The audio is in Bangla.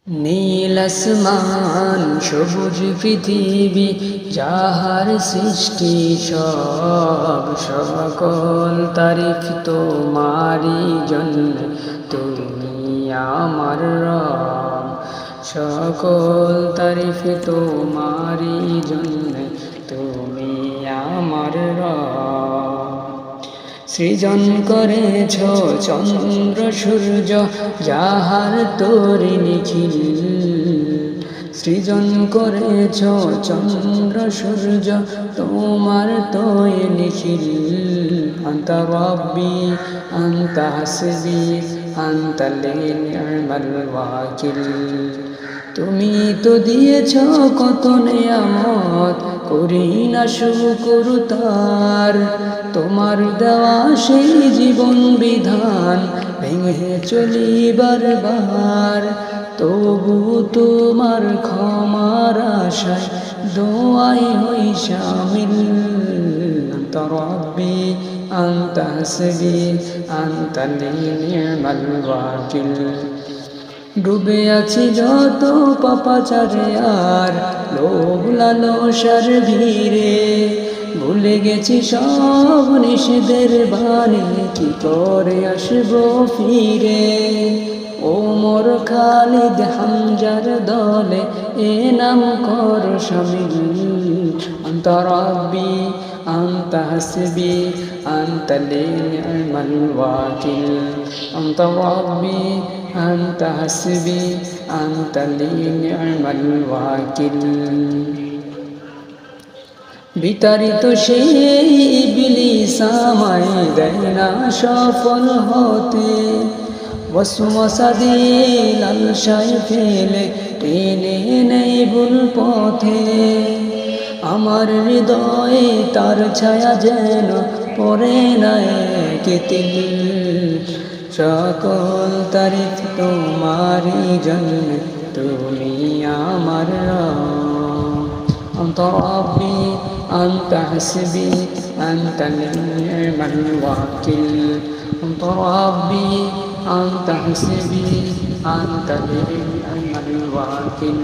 নীল আসমান সবুজ পৃথিবী যাহার সৃষ্টি সব সকল তারিফ তোমারি জন্য তুমি আমার রব সকল তারিফ তোমারি জন্য তুমি আমার রব সৃজন করেছ চন্দ্র সূর্য যাহার তোরি নিখিল সৃজন করেছ চন্দ্র সূর্য তোমার তোয় নিখিল আনতা রাব্বি আনতা হাসবি আনতা নি'মাল ওয়াকিল তুমি তো দিয়েছ কত নেয়ামত করি না শুকর তার তোমার দেওয়া সেই জীবন বিধান ভেঙে চলি বারবার তবু তোমার ক্ষমার আশায় দোয়াই হই শামিল আনতা রাব্বি আনতা হাসবি আনতা নি'মাল ওয়াকিল ডুবে আছি যত পাপাচারে আর লোভ লালসার ভিড়ে ভুলে গেছি সব নিষেধের বাণী কি করে আসবো ফিরে ওমর খালিদ হামজার দলে এ নাম কর শামিল আনতা রাব্বি আনতা হাসবি আনতা নি'মাল ওয়াকিল আনতা রাব্বি আনতা হাসবি আনতা নি'মাল ওয়াকিল বিতাড়িত সেই ইবলিস আমায় দেয় না সফল হতে ওয়াসওয়াসা দিয়ে লালসায় ফেলে টেনে নেই ভুল পথে আমার হৃদয়ে তার ছায়া যেন পড়ে না একদিন সকল তারিফ তোমারি জন্য তুমি আমার রব আনতা রাব্বি আনতা হাসবি আনতা নি'মাল ওয়াকিল আনতা রাব্বি আনতা হাসবি আনতা নি'মাল ওয়াকিল